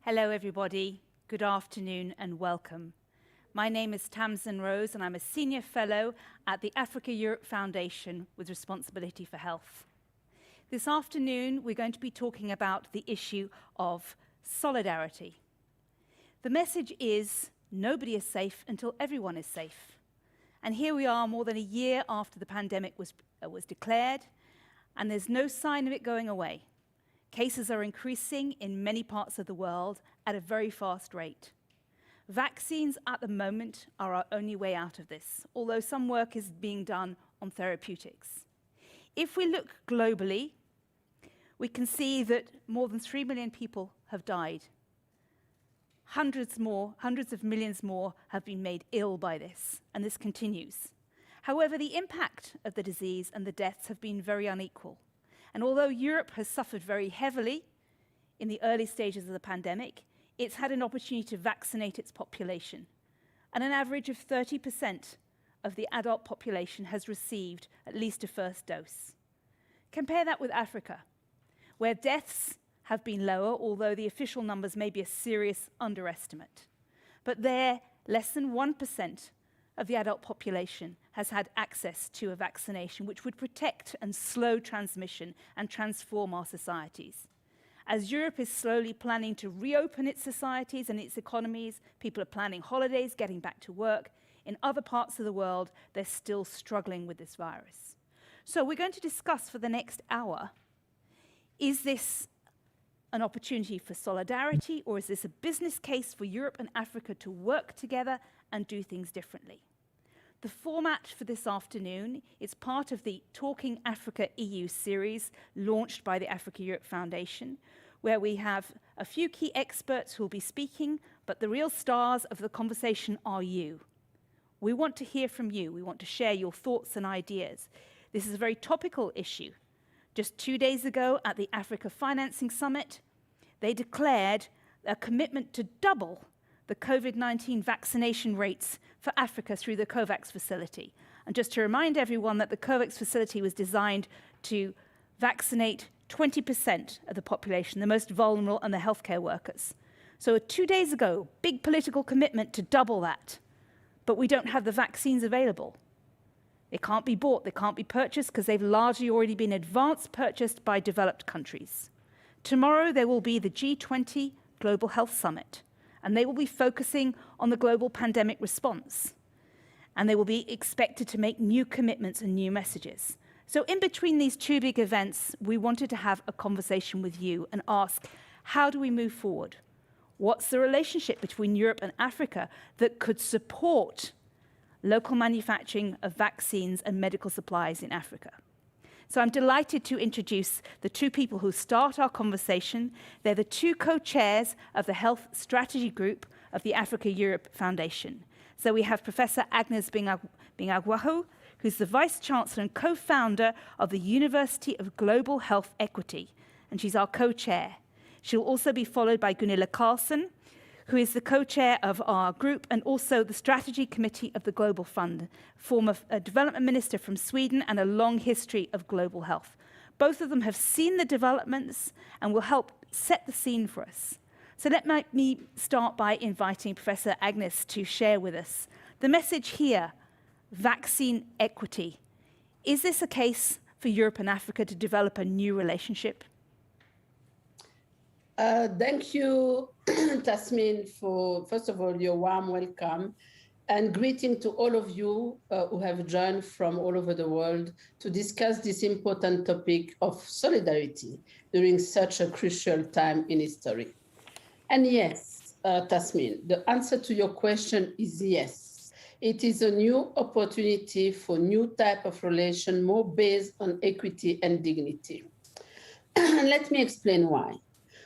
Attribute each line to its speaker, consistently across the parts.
Speaker 1: Hello everybody, good afternoon and welcome. My name is Tamsin Rose and I'm a Senior Fellow at the Africa-Europe Foundation with responsibility for health. This afternoon we're going to be talking about the issue of solidarity. The message is nobody is safe until everyone is safe. And here we are more than a year after the pandemic was declared, and there's no sign of it going away. Cases are increasing in many parts of the world at a very fast rate. Vaccines at the moment are our only way out of this, although some work is being done on therapeutics. If we look globally, we can see that more than 3 million people have died. Hundreds of millions more have been made ill by this, and this continues. However, the impact of the disease and the deaths have been very unequal. And although Europe has suffered very heavily in the early stages of the pandemic, it's had an opportunity to vaccinate its population. And an average of 30% of the adult population has received at least a first dose. Compare that with Africa, where deaths have been lower, although the official numbers may be a serious underestimate. But there, less than 1% of the adult population has had access to a vaccination which would protect and slow transmission and transform our societies. As Europe is slowly planning to reopen its societies and its economies, people are planning holidays, getting back to work. In other parts of the world, they're still struggling with this virus. So we're going to discuss for the next hour, is this an opportunity for solidarity, or is this a business case for Europe and Africa to work together and do things differently? The format for this afternoon is part of the Talking Africa EU series launched by the Africa-Europe Foundation, where we have a few key experts who will be speaking, but the real stars of the conversation are you. We want to hear from you. We want to share your thoughts and ideas. This is a very topical issue. Just 2 days ago at the Africa Financing Summit, they declared a commitment to double the COVID-19 vaccination rates for Africa through the COVAX facility. And just to remind everyone that the COVAX facility was designed to vaccinate 20% of the population, the most vulnerable and the healthcare workers. So 2 days ago, big political commitment to double that, but we don't have the vaccines available. They can't be bought, they can't be purchased because they've largely already been advance purchased by developed countries. Tomorrow there will be the G20 Global Health Summit, and they will be focusing on the global pandemic response. And they will be expected to make new commitments and new messages. So in between these two big events, we wanted to have a conversation with you and ask, how do we move forward? What's the relationship between Europe and Africa that could support local manufacturing of vaccines and medical supplies in Africa? So I'm delighted to introduce the two people who start our conversation. They're the two co-chairs of the Health Strategy Group of the Africa-Europe Foundation. So we have Professor Agnes Binagwaho, who's the Vice Chancellor and co-founder of the University of Global Health Equity, and she's our co-chair. She'll also be followed by Gunilla Carlsson, who is the co-chair of our group and also the strategy committee of the Global Fund, former development minister from Sweden and a long history of global health. Both of them have seen the developments and will help set the scene for us. So let me start by inviting Professor Agnes to share with us the message here, vaccine equity. Is this a case for Europe and Africa to develop a new relationship?
Speaker 2: Thank you, Tasmin, for, first of all, your warm welcome and greeting to all of you who have joined from all over the world to discuss this important topic of solidarity during such a crucial time in history. And yes, Tasmin, the answer to your question is yes. It is a new opportunity for new type of relation, more based on equity and dignity. Let me explain why.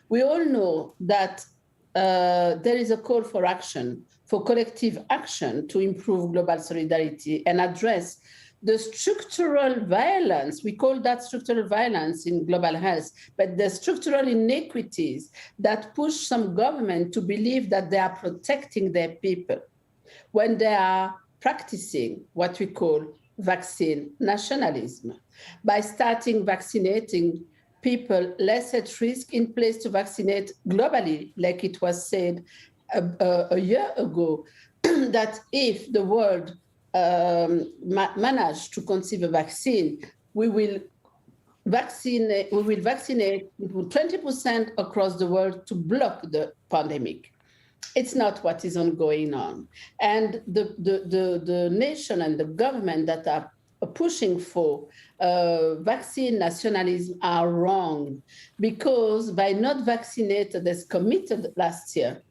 Speaker 2: We all know that there is a call for action, for collective action to improve global solidarity and address the structural violence. We call that structural violence in global health, but the structural inequities that push some government to believe that they are protecting their people when they are practicing what we call vaccine nationalism by starting vaccinating people less at risk in place to vaccinate globally, like it was said a year ago, that if the world managed to conceive a vaccine, we will vaccinate 20% across the world to block the pandemic. It's not what is going on. And the nation and the government that are pushing for vaccine nationalism are wrong, because by not vaccinated as committed last year,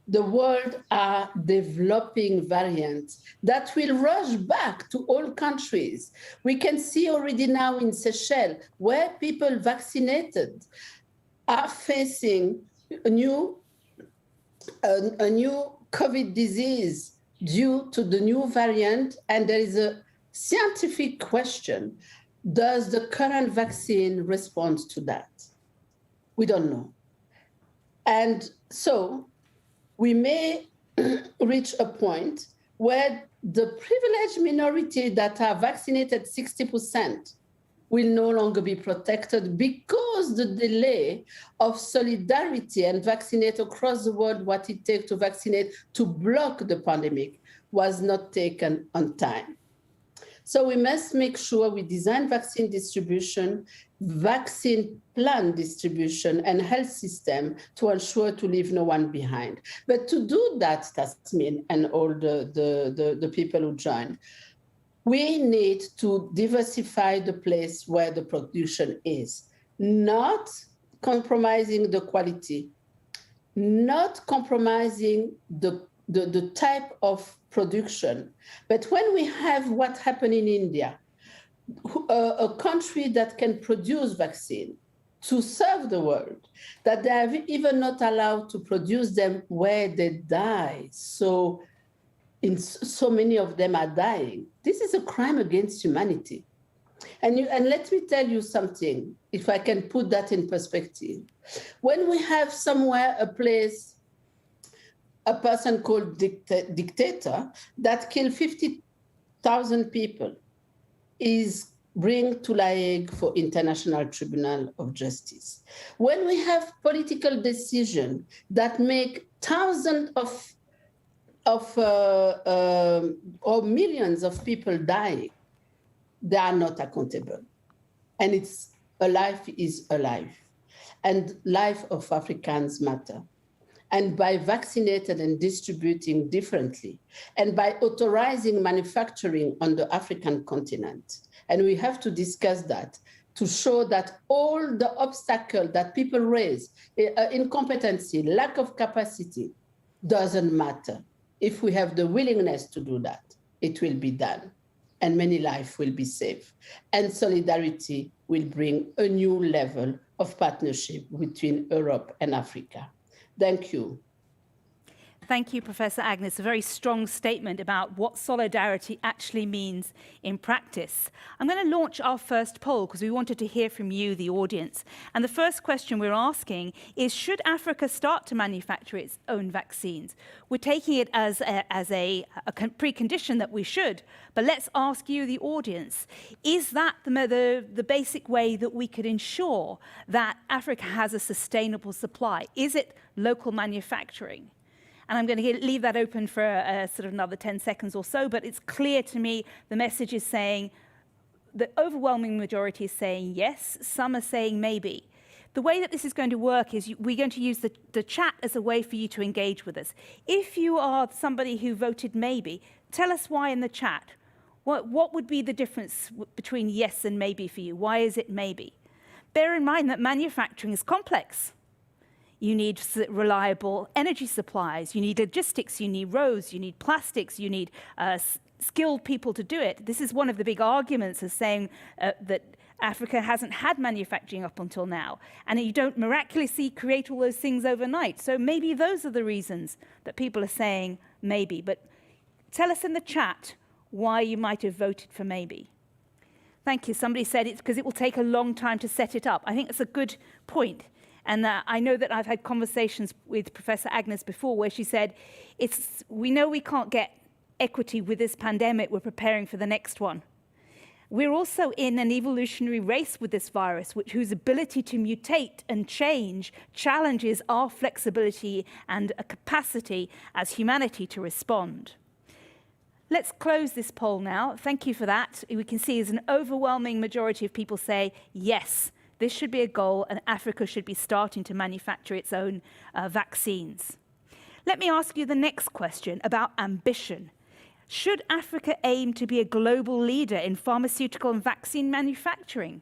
Speaker 2: the world are developing variants that will rush back to all countries. We can see already now in Seychelles, where people vaccinated are facing a new COVID disease due to the new variant. And there is a scientific question: does the current vaccine respond to that? We don't know. And so we may reach a point where the privileged minority that are vaccinated 60% will no longer be protected, because the delay of solidarity and vaccinate across the world what it takes to vaccinate to block the pandemic was not taken on time. So we must make sure we design vaccine distribution, vaccine plan distribution, and health system to ensure to leave no one behind. But to do that, Tasmin and all the people who join, we need to diversify the place where the production is, not compromising the quality, not compromising the type of production. But when we have what happened in India, a country that can produce vaccine to serve the world, that they are even not allowed to produce them where they die. So many of them are dying. This is a crime against humanity. And let me tell you something, if I can put that in perspective. When we have somewhere a place, a person called dictator that killed 50,000 people, is bring to La Hague for International Tribunal of Justice. When we have political decisions that make thousands or millions of people dying, they are not accountable. And a life is a life. And life of Africans matter. And by vaccinating and distributing differently, and by authorizing manufacturing on the African continent, and we have to discuss that to show that all the obstacles that people raise, incompetency, lack of capacity, doesn't matter. If we have the willingness to do that, it will be done, and many lives will be saved. And solidarity will bring a new level of partnership between Europe and Africa. Thank you.
Speaker 1: Thank you, Professor Agnes. A very strong statement about what solidarity actually means in practice. I'm going to launch our first poll because we wanted to hear from you, the audience. And the first question we're asking is, should Africa start to manufacture its own vaccines? We're taking it as a precondition that we should, but let's ask you, the audience, is that the basic way that we could ensure that Africa has a sustainable supply? Is it local manufacturing? And I'm going to leave that open for sort of another 10 seconds or so, but it's clear to me the message is saying, the overwhelming majority is saying yes, some are saying maybe. The way that this is going to work is we're going to use the chat as a way for you to engage with us. If you are somebody who voted maybe, tell us why in the chat. What would be the difference between yes and maybe for you? Why is it maybe? Bear in mind that manufacturing is complex. You need reliable energy supplies, you need logistics, you need roads, you need plastics, you need skilled people to do it. This is one of the big arguments of saying that Africa hasn't had manufacturing up until now, and you don't miraculously create all those things overnight. So maybe those are the reasons that people are saying maybe. But tell us in the chat why you might have voted for maybe. Thank you. Somebody said it's because it will take a long time to set it up. I think that's a good point. And I know that I've had conversations with Professor Agnes before where she said, we know we can't get equity with this pandemic, we're preparing for the next one. we're also in an evolutionary race with this virus, whose ability to mutate and change challenges our flexibility and a capacity as humanity to respond. Let's close this poll now. Thank you for that. We can see as an overwhelming majority of people say, yes, this should be a goal and Africa should be starting to manufacture its own vaccines. Let me ask you the next question about ambition. Should Africa aim to be a global leader in pharmaceutical and vaccine manufacturing?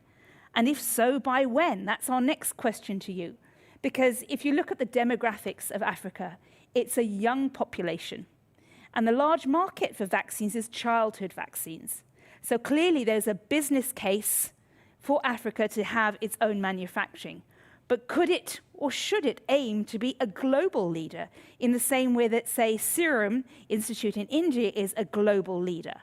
Speaker 1: And if so, by when? That's our next question to you. Because if you look at the demographics of Africa, it's a young population. And the large market for vaccines is childhood vaccines. So clearly there's a business case for Africa to have its own manufacturing. But could it or should it aim to be a global leader in the same way that, say, Serum Institute in India is a global leader?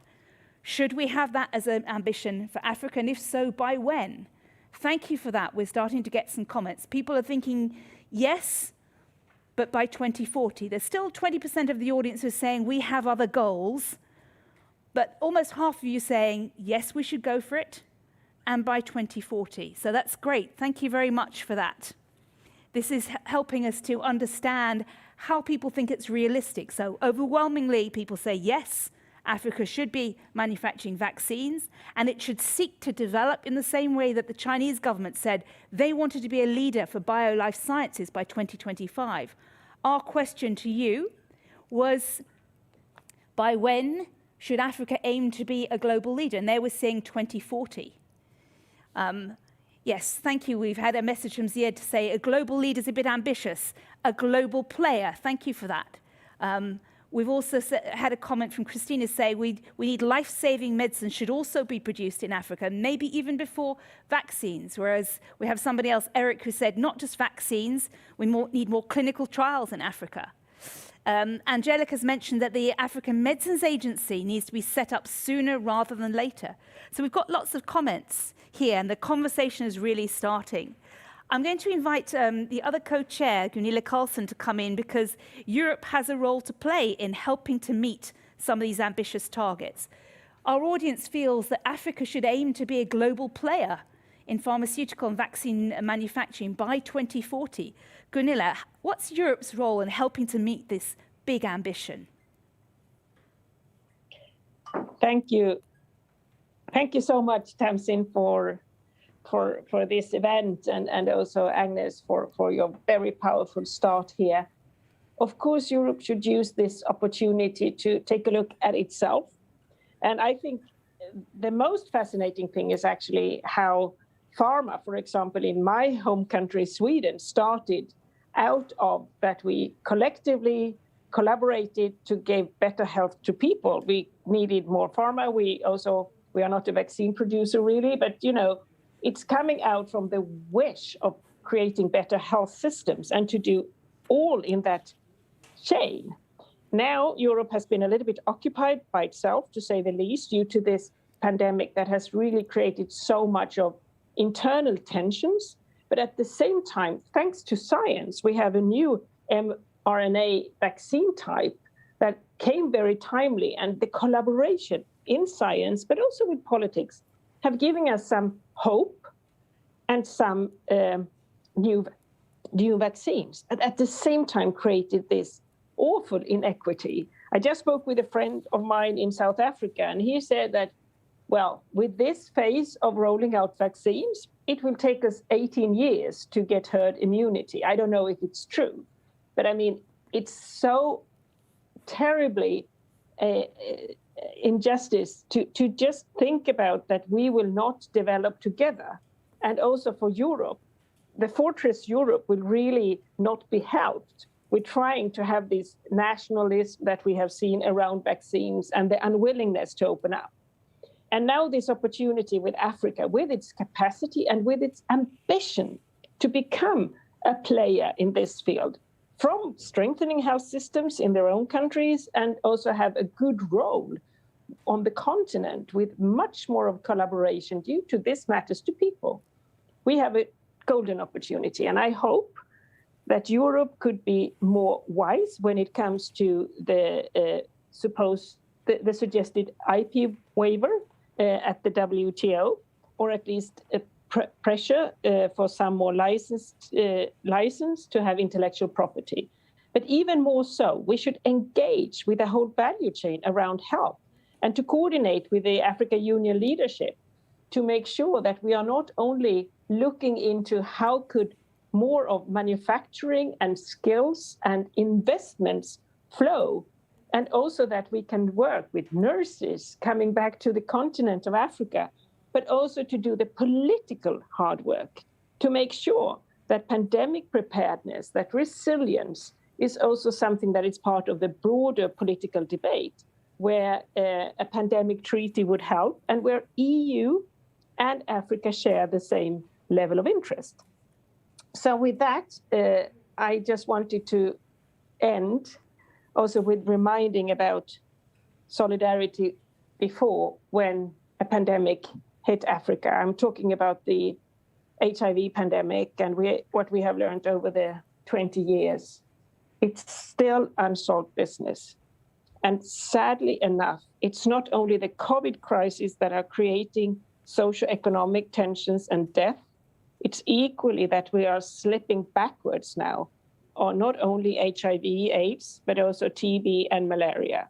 Speaker 1: Should we have that as an ambition for Africa? And if so, by when? Thank you for that. We're starting to get some comments. People are thinking, yes, but by 2040. There's still 20% of the audience who are saying we have other goals, but almost half of you saying, yes, we should go for it, and by 2040. So that's great. Thank you very much for that. This is helping us to understand how people think it's realistic. So overwhelmingly, people say, yes, Africa should be manufacturing vaccines, and it should seek to develop in the same way that the Chinese government said they wanted to be a leader for bio-life sciences by 2025. Our question to you was, by when should Africa aim to be a global leader? And they were saying 2040. Yes, thank you. We've had a message from Ziad to say a global leader is a bit ambitious. A global player, thank you for that. We've also had a comment from Christina say we need life-saving medicine should also be produced in Africa, maybe even before vaccines, whereas we have somebody else, Eric, who said not just vaccines, we need more clinical trials in Africa. Angelica's mentioned that the African Medicines Agency needs to be set up sooner rather than later. So we've got lots of comments here, and the conversation is really starting. I'm going to invite the other co-chair, Gunilla Carlsson, to come in because Europe has a role to play in helping to meet some of these ambitious targets. Our audience feels that Africa should aim to be a global player in pharmaceutical and vaccine manufacturing by 2040. Gunilla, what's Europe's role in helping to meet this big ambition?
Speaker 3: Thank you. Thank you so much, Tamsin, for this event, and also Agnes for your very powerful start here. Of course, Europe should use this opportunity to take a look at itself. And I think the most fascinating thing is actually how pharma, for example, in my home country, Sweden, started out of that we collectively collaborated to give better health to people. We needed more pharma. We are not a vaccine producer really, but it's coming out from the wish of creating better health systems and to do all in that chain. Now, Europe has been a little bit occupied by itself, to say the least, due to this pandemic that has really created so much of internal tensions. But at the same time, thanks to science, we have a new mRNA vaccine type that came very timely. And the collaboration in science, but also with politics, have given us some hope and some new vaccines. And at the same time created this awful inequity. I just spoke with a friend of mine in South Africa, and he said that, well, with this phase of rolling out vaccines, it will take us 18 years to get herd immunity. I don't know if it's true, but I mean, it's so terribly injustice to just think about that we will not develop together. And also for Europe, the fortress Europe will really not be helped. We're trying to have this nationalism that we have seen around vaccines and the unwillingness to open up. And now this opportunity with Africa, with its capacity and with its ambition to become a player in this field, from strengthening health systems in their own countries and also have a good role on the continent with much more of collaboration due to this matters to people. We have a golden opportunity, and I hope that Europe could be more wise when it comes to the suggested IP waiver. at the WTO, or at least pressure for some more license to have intellectual property. But even more so, we should engage with the whole value chain around health and to coordinate with the Africa Union leadership to make sure that we are not only looking into how could more of manufacturing and skills and investments flow, and also that we can work with nurses coming back to the continent of Africa, but also to do the political hard work to make sure that pandemic preparedness, that resilience is also something that is part of the broader political debate, where a pandemic treaty would help and where EU and Africa share the same level of interest. So with that, I just wanted to end also with reminding about solidarity before when a pandemic hit Africa. I'm talking about the HIV pandemic and what we have learned over the 20 years. It's still unsolved business. And sadly enough, it's not only the COVID crisis that are creating socioeconomic tensions and death, it's equally that we are slipping backwards now on not only HIV, AIDS, but also TB and malaria.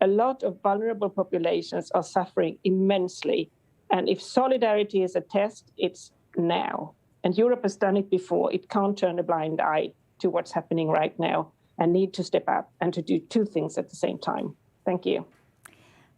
Speaker 3: A lot of vulnerable populations are suffering immensely. And if solidarity is a test, it's now. And Europe has done it before. It can't turn a blind eye to what's happening right now and need to step up and to do two things at the same time. Thank you.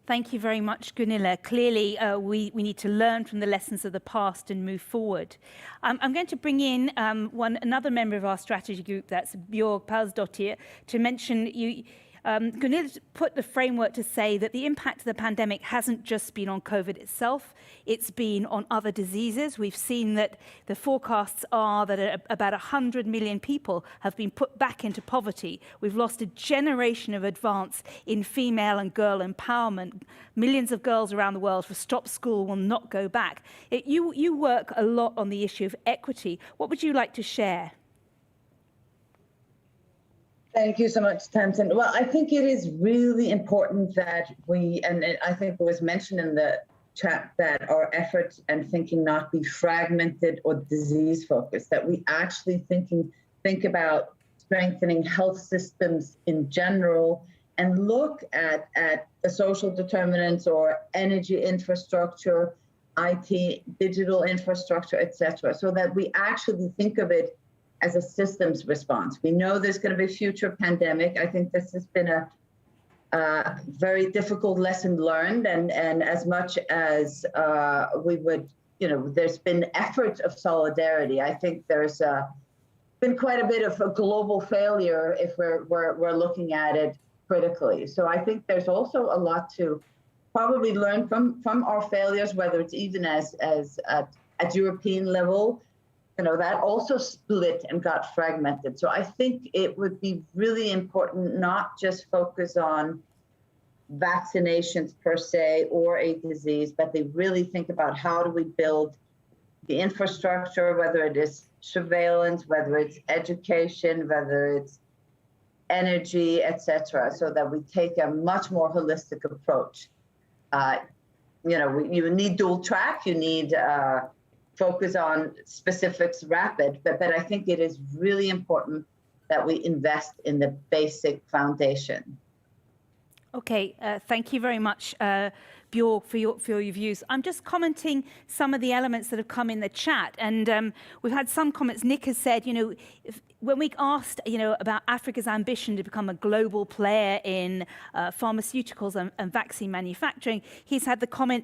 Speaker 1: Thank you very much, Gunilla. Clearly, we need to learn from the lessons of the past and move forward. I'm going to bring in another member of our strategy group, that's Björg Palsdottir, to mention you. Gunilla put the framework to say that the impact of the pandemic hasn't just been on COVID itself, it's been on other diseases. We've seen that the forecasts are that about 100 million people have been put back into poverty. We've lost a generation of advance in female and girl empowerment. Millions of girls around the world who stop school will not go back. You work a lot on the issue of equity. What would you like to share?
Speaker 4: Thank you so much, Tamsin. Well, I think it is really important that we, and I think it was mentioned in the chat, that our efforts and thinking not be fragmented or disease focused, that we actually think about strengthening health systems in general and look at the social determinants or energy infrastructure, IT, digital infrastructure, et cetera, so that we actually think of it as a systems response. We know there's going to be a future pandemic. I think this has been a very difficult lesson learned, and as much as we would, there's been efforts of solidarity. I think there's been quite a bit of a global failure if we're looking at it critically. So I think there's also a lot to probably learn from our failures, whether it's even as at European level. That also split and got fragmented. So I think it would be really important not just focus on vaccinations per se or a disease, but they really think about how do we build the infrastructure, whether it is surveillance, whether it's education, whether it's energy, et cetera, so that we take a much more holistic approach. You need dual track, you need focus on specifics rapid, but I think it is really important that we invest in the basic foundation.
Speaker 1: Okay, thank you very much, Björg, for your views. I'm just commenting some of the elements that have come in the chat, and we've had some comments. Nick has said, when we asked, about Africa's ambition to become a global player in pharmaceuticals and vaccine manufacturing, he's had the comment,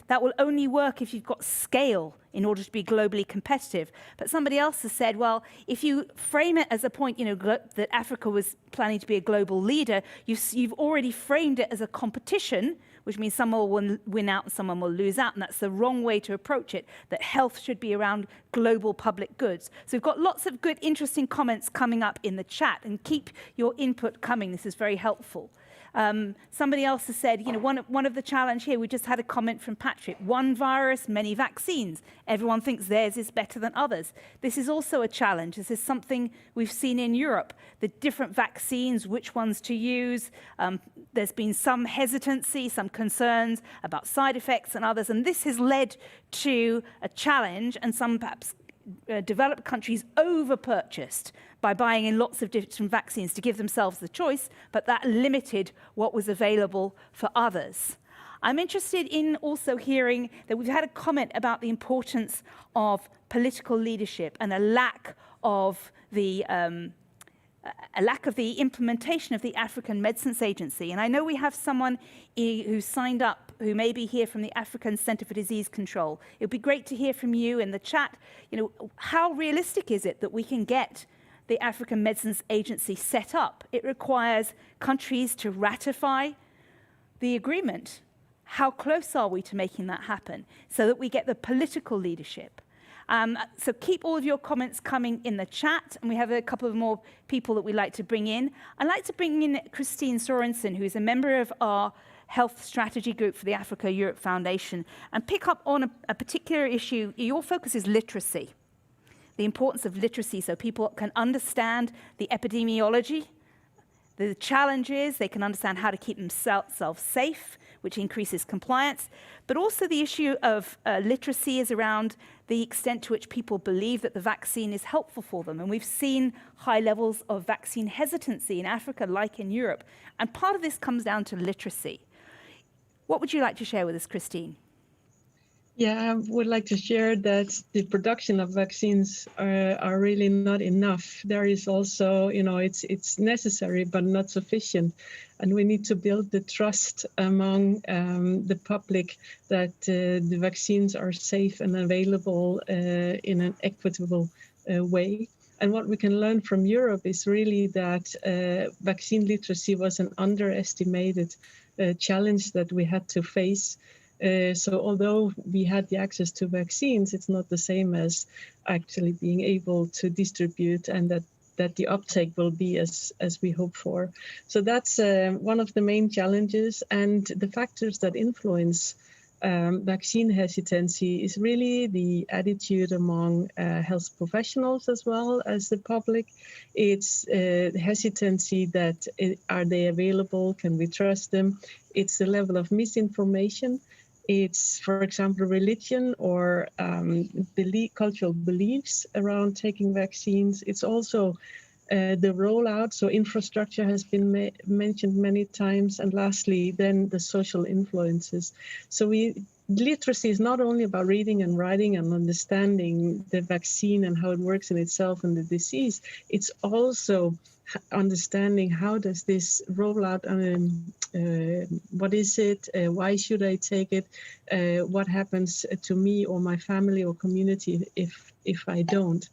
Speaker 1: that will only work if you've got scale in order to be globally competitive. But somebody else has said, well, if you frame it as a point, that Africa was planning to be a global leader, you've already framed it as a competition, which means someone will win out and someone will lose out, and that's the wrong way to approach it, that health should be around global public goods. So we've got lots of good, interesting comments coming up in the chat, and keep your input coming. This is very helpful. Somebody else has said, one of the challenge here, we just had a comment from Patrick, one virus, many vaccines. Everyone thinks theirs is better than others. This is also a challenge. This is something we've seen in Europe, the different vaccines, which ones to use. There's been some hesitancy, some concerns about side effects and others, and this has led to a challenge, and some perhaps developed countries over-purchased by buying in lots of different vaccines to give themselves the choice, but that limited what was available for others. I'm interested in also hearing that we've had a comment about the importance of political leadership and a lack of the implementation of the African Medicines Agency. And I know we have someone who signed up, who may be here from the African Centre for Disease Control. It would be great to hear from you in the chat. How realistic is it that we can get the African Medicines Agency set up? It requires countries to ratify the agreement. How close are we to making that happen so that we get the political leadership? So keep all of your comments coming in the chat, and we have a couple of more people that we'd like to bring in. I'd like to bring in Christine Sorensen, who is a member of our health strategy group for the Africa Europe Foundation, and pick up on a particular issue. Your focus is literacy, the importance of literacy so people can understand the epidemiology, the challenges, they can understand how to keep themselves safe, which increases compliance. But also the issue of literacy is around the extent to which people believe that the vaccine is helpful for them. And we've seen high levels of vaccine hesitancy in Africa, like in Europe. And part of this comes down to literacy. What would you like to share with us, Christine?
Speaker 5: Yeah, I would like to share that the production of vaccines are really not enough. There is also, it's necessary, but not sufficient. And we need to build the trust among the public that the vaccines are safe and available in an equitable way. And what we can learn from Europe is really that vaccine literacy was an underestimated challenge that we had to face. So although we had the access to vaccines, it's not the same as actually being able to distribute, and that the uptake will be as we hope for. So that's one of the main challenges. And the factors that influence vaccine hesitancy is really the attitude among health professionals as well as the public. It's hesitancy that are they available? Can we trust them? It's the level of misinformation. It's, for example, religion or cultural beliefs around taking vaccines. It's also the rollout, so infrastructure has been mentioned many times. And lastly, then the social influences. So literacy is not only about reading and writing and understanding the vaccine and how it works in itself and the disease. It's also understanding how does this roll out, what is it, why should I take it, what happens to me or my family or community if I don't.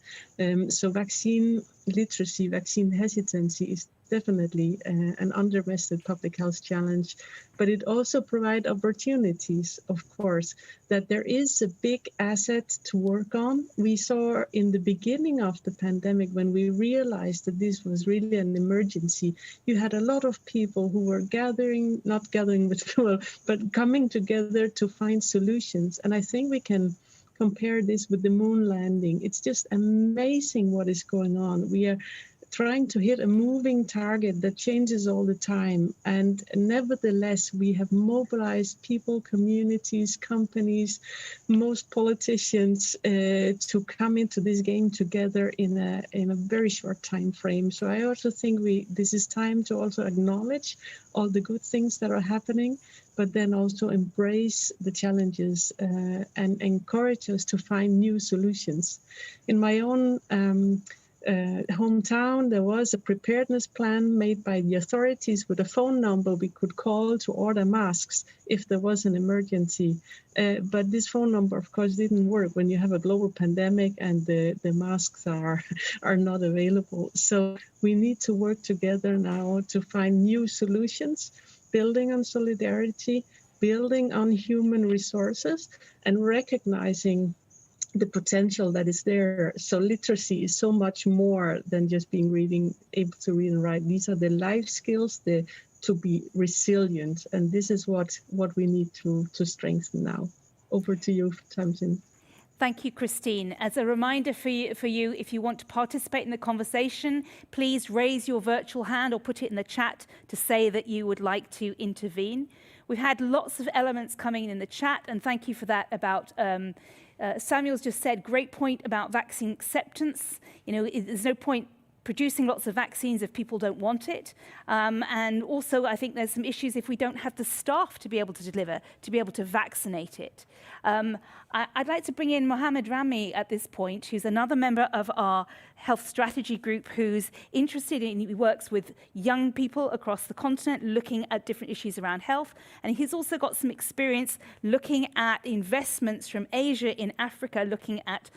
Speaker 5: So vaccine literacy, vaccine hesitancy is definitely an underestimated public health challenge, but it also provides opportunities, of course, that there is a big asset to work on. We saw in the beginning of the pandemic, when we realized that this was really an emergency, you had a lot of people who were not gathering with people, but coming together to find solutions. And I think we can compare this with the moon landing. It's just amazing what is going on. We are trying to hit a moving target that changes all the time. And nevertheless, we have mobilized people, communities, companies, most politicians to come into this game together in a very short time frame. So I also think this is time to also acknowledge all the good things that are happening, but then also embrace the challenges and encourage us to find new solutions. In my own hometown, there was a preparedness plan made by the authorities with a phone number we could call to order masks if there was an emergency. But this phone number, of course, didn't work when you have a global pandemic and the masks are not available. So we need to work together now to find new solutions, building on solidarity, building on human resources, and recognizing the potential that is there. So literacy is so much more than just being able to read and write. These are the life skills, the to be resilient. And this is what we need to strengthen now. Over to you, Tamsin.
Speaker 1: Thank you, Christine. As a reminder for you, if you want to participate in the conversation, please raise your virtual hand or put it in the chat to say that you would like to intervene. We've had lots of elements coming in the chat, and thank you for that about Samuel's just said, great point about vaccine acceptance. You know, there's no point producing lots of vaccines if people don't want it. And also, I think there's some issues if we don't have the staff to be able to deliver, to be able to vaccinate it. I'd like to bring in Mohammed Rami at this point, who's another member of our health strategy group who's interested in, he works with young people across the continent looking at different issues around health. And he's also got some experience looking at investments from Asia in Africa, looking at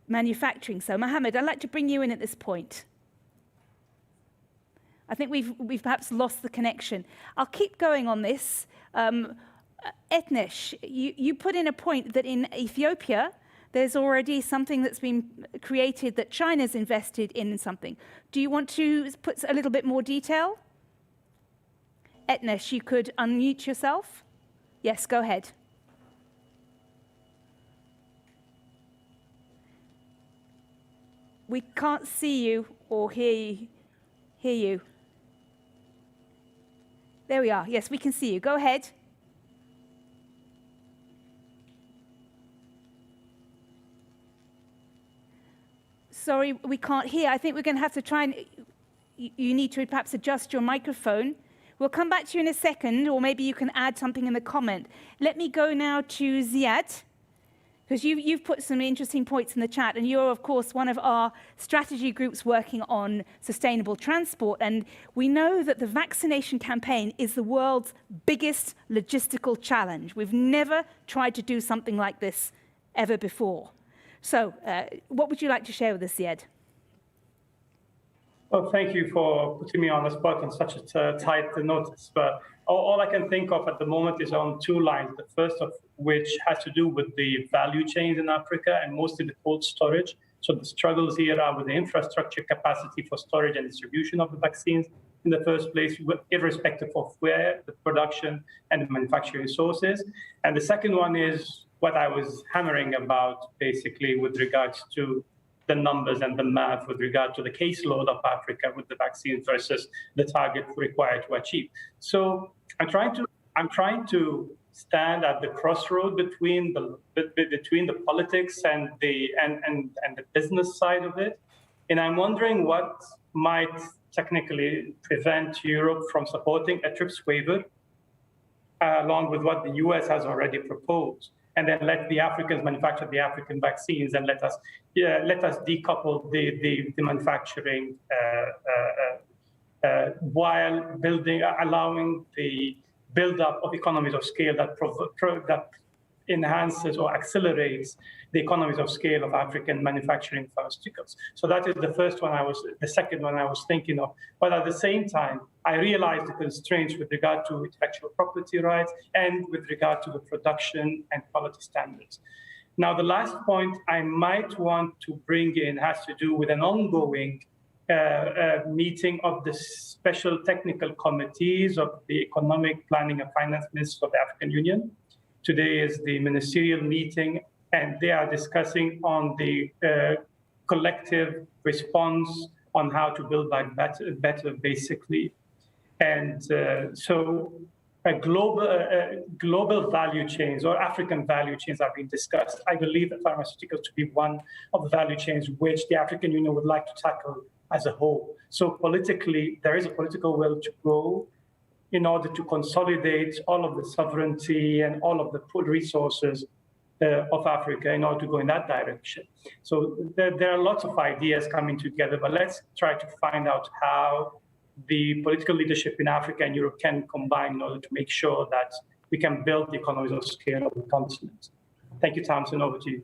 Speaker 1: manufacturing. So Mohammed, I'd like to bring you in at this point. I think we've perhaps lost the connection. I'll keep going on this. Etnesh, you put in a point that in Ethiopia, there's already something that's been created that China's invested in something. Do you want to put a little bit more detail? Etnesh, you could unmute yourself. Yes, go ahead. We can't see you or hear you. There we are. Yes, we can see you. Go ahead. Sorry, we can't hear. I think we're going to have to try and... You need to perhaps adjust your microphone. We'll come back to you in a second, or maybe you can add something in the comment. Let me go now to Ziad, because you've put some interesting points in the chat, and you're, of course, one of our strategy groups working on sustainable transport. And we know that the vaccination campaign is the world's biggest logistical challenge. We've never tried to do something like this ever before. So what would you like to share with us, Ziad?
Speaker 6: Well, thank you for putting me on the spot on such a tight notice. But all I can think of at the moment is on two lines. The first of which has to do with the value chains in Africa and mostly the cold storage. So the struggles here are with the infrastructure capacity for storage and distribution of the vaccines in the first place, irrespective of where the production and the manufacturing sources. And the second one is what I was hammering about, basically, with regards to the numbers and the math with regard to the caseload of Africa with the vaccine versus the target required to achieve. So I'm trying to stand at the crossroad between the politics and the business side of it, and I'm wondering what might technically prevent Europe from supporting a TRIPS waiver, along with what the US has already proposed, and then let the Africans manufacture the African vaccines and let us decouple the manufacturing while allowing the build-up of economies of scale that enhances or accelerates the economies of scale of African manufacturing pharmaceuticals. So that is the first one the second one I was thinking of. But at the same time, I realized the constraints with regard to intellectual property rights and with regard to the production and quality standards. Now, the last point I might want to bring in has to do with an ongoing meeting of the special technical committees of the Economic Planning and Finance Ministers of the African Union. Today is the ministerial meeting, and they are discussing on the collective response on how to build back better, basically. And so global value chains or African value chains are being discussed. I believe that pharmaceuticals to be one of the value chains which the African Union would like to tackle as a whole. So politically, there is a political will to go in order to consolidate all of the sovereignty and all of the resources of Africa in order to go in that direction. So there are lots of ideas coming together, but let's try to find out how the political leadership in Africa and Europe can combine in order to make sure that we can build the economies of scale of the continent. Thank you, Tamsin. Over to you.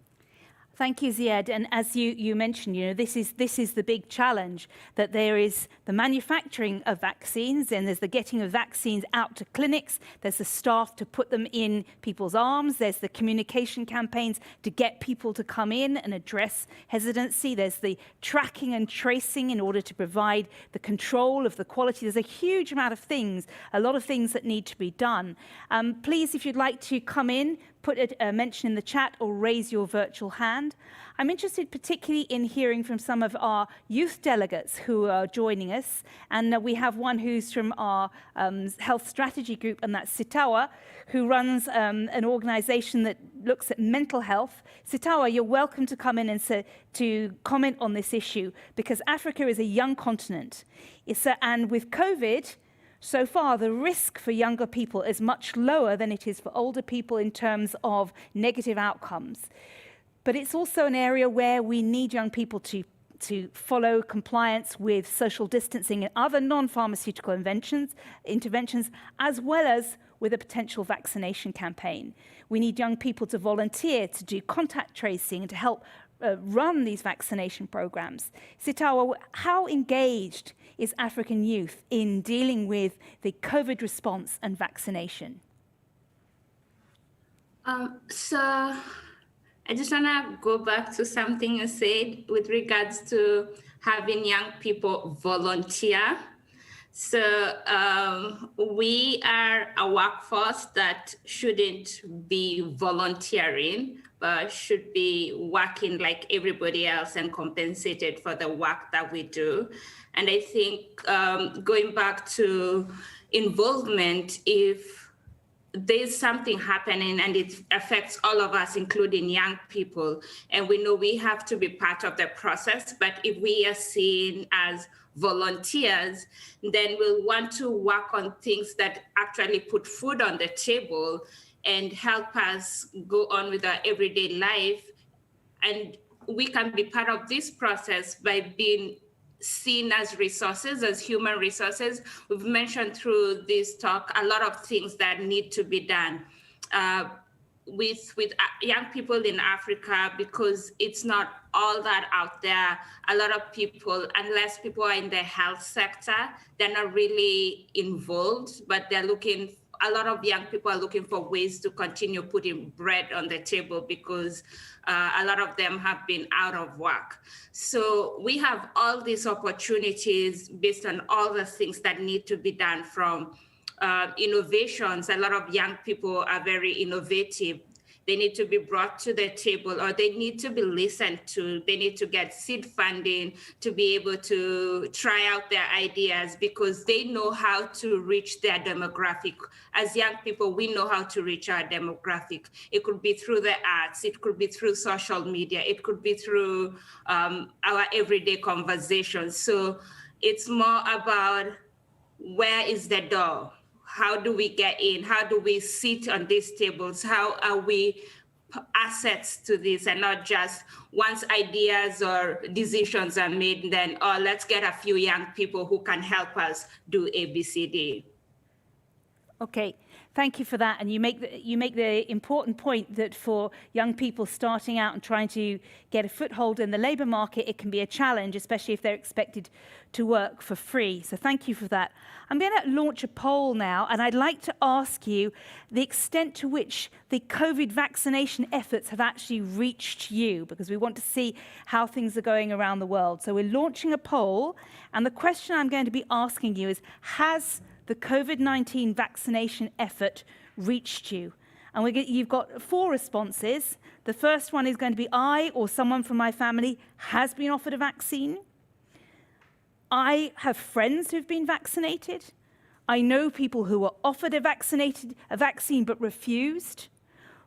Speaker 1: Thank you, Ziad. And as you mentioned, this is the big challenge, that there is the manufacturing of vaccines, and there's the getting of vaccines out to clinics. There's the staff to put them in people's arms. There's the communication campaigns to get people to come in and address hesitancy. There's the tracking and tracing in order to provide the control of the quality. There's a huge amount of things, a lot of things that need to be done. Please, if you'd like to come in, put a mention in the chat or raise your virtual hand. I'm interested particularly in hearing from some of our youth delegates who are joining us. And we have one who's from our health strategy group, and that's Sitawa, who runs an organization that looks at mental health. Sitawa, you're welcome to come in and to comment on this issue, because Africa is a young continent. And with COVID, so far, the risk for younger people is much lower than it is for older people in terms of negative outcomes. But it's also an area where we need young people to follow compliance with social distancing and other non-pharmaceutical interventions, as well as with a potential vaccination campaign. We need young people to volunteer, to do contact tracing, and to help run these vaccination programs. Sitawa, how engaged is African youth in dealing with the COVID response and vaccination?
Speaker 7: So I just want to go back to something you said with regards to having young people volunteer. So we are a workforce that shouldn't be volunteering, but should be working like everybody else and compensated for the work that we do. And I think going back to involvement, if there's something happening and it affects all of us, including young people, and we know we have to be part of the process, but if we are seen as volunteers, then we'll want to work on things that actually put food on the table and help us go on with our everyday life. And we can be part of this process by being seen as resources, as human resources. We've mentioned through this talk a lot of things that need to be done with young people in Africa, because it's not all that out there. A lot of people, unless people are in the health sector, they're not really involved, but a lot of young people are looking for ways to continue putting bread on the table, because a lot of them have been out of work. So we have all these opportunities based on all the things that need to be done, from innovations. A lot of young people are very innovative. They need to be brought to the table, or they need to be listened to. They need to get seed funding to be able to try out their ideas, because they know how to reach their demographic. As young people, we know how to reach our demographic. It could be through the arts. It could be through social media. It could be through our everyday conversations. So it's more about, where is the door? How do we get in? How do we sit on these tables? How are we assets to this, and not just once ideas or decisions are made, then, oh, let's get a few young people who can help us do ABCD.
Speaker 1: Okay, thank you for that. And you make the important point that for young people starting out and trying to get a foothold in the labour market, it can be a challenge, especially if they're expected to work for free. So thank you for that. I'm going to launch a poll now, and I'd like to ask you the extent to which the COVID vaccination efforts have actually reached you, because we want to see how things are going around the world. So we're launching a poll, and the question I'm going to be asking you is, has the COVID-19 vaccination effort reached you? And you've got 4 responses. The first one is going to be, I or someone from my family has been offered a vaccine. I have friends who've been vaccinated. I know people who were offered a vaccine but refused.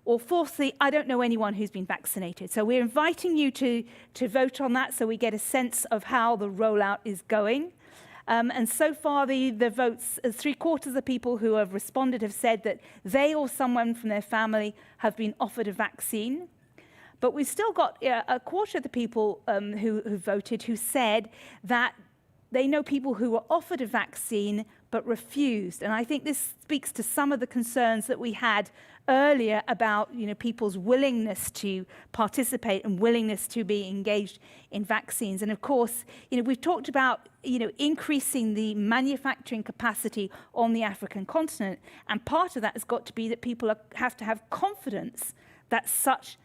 Speaker 1: Or fourthly, I don't know anyone who's been vaccinated. So we're inviting you to vote on that, so we get a sense of how the rollout is going. And so far, the votes, 3/4 of the people who have responded have said that they or someone from their family have been offered a vaccine. But we've still got 1/4 of the people who voted who said that they know people who were offered a vaccine but refused. And I think this speaks to some of the concerns that we had earlier about, people's willingness to participate and willingness to be engaged in vaccines. And of course, we've talked about, increasing the manufacturing capacity on the African continent. And part of that has got to be that people have to have confidence that such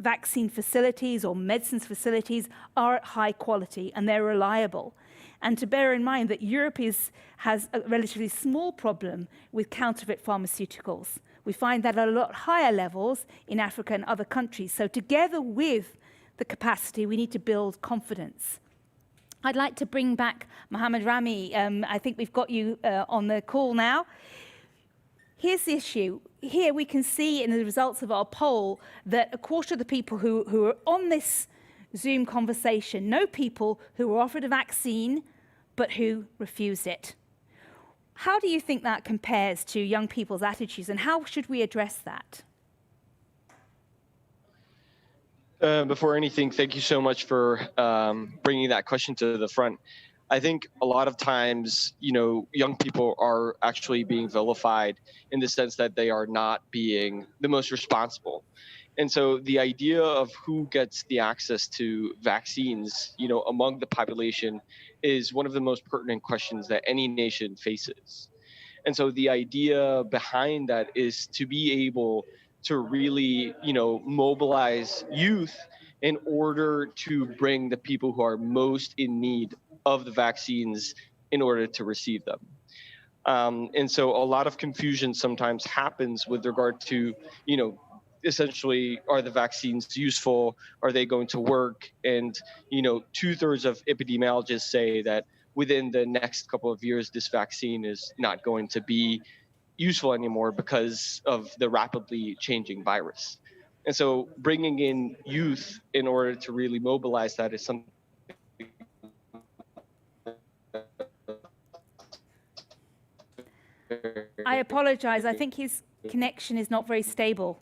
Speaker 1: vaccine facilities or medicines facilities are at high quality and they're reliable. And to bear in mind that Europe has a relatively small problem with counterfeit pharmaceuticals. We find that at a lot higher levels in Africa and other countries. So together with the capacity, we need to build confidence. I'd like to bring back Mohammed Rami. I think we've got you on the call now. Here's the issue. Here we can see in the results of our poll that a quarter of the people who are on this Zoom conversation know people who were offered a vaccine but who refused it. How do you think that compares to young people's attitudes, and how should we address that?
Speaker 8: Before anything, thank you so much for bringing that question to the front. I think a lot of times, young people are actually being vilified in the sense that they are not being the most responsible. And so the idea of who gets the access to vaccines, among the population is one of the most pertinent questions that any nation faces. And so the idea behind that is to be able to really, mobilize youth in order to bring the people who are most in need of the vaccines in order to receive them. And so a lot of confusion sometimes happens with regard to, essentially, are the vaccines useful? Are they going to work? And, 2/3 of epidemiologists say that within the next couple of years, this vaccine is not going to be useful anymore because of the rapidly changing virus. And so bringing in youth in order to really mobilize that is something.
Speaker 1: I apologize. I think his connection is not very stable.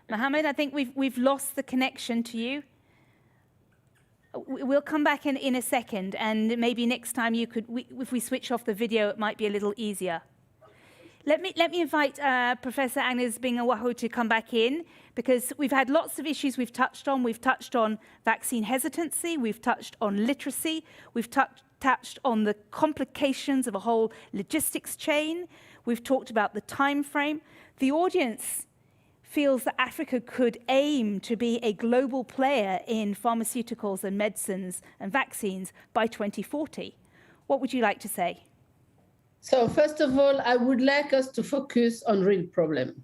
Speaker 1: Mohammed, I think we've lost the connection to you. We'll come back in a second, and maybe next time if we switch off the video, it might be a little easier. Let me invite Professor Agnes Bingawaho to come back in, because we've had lots of issues we've touched on. We've touched on vaccine hesitancy. We've touched on literacy. We've touched on the complications of a whole logistics chain. We've talked about the time frame. The audience feels that Africa could aim to be a global player in pharmaceuticals and medicines and vaccines by 2040. What would you like to say?
Speaker 2: So first of all, I would like us to focus on real problem.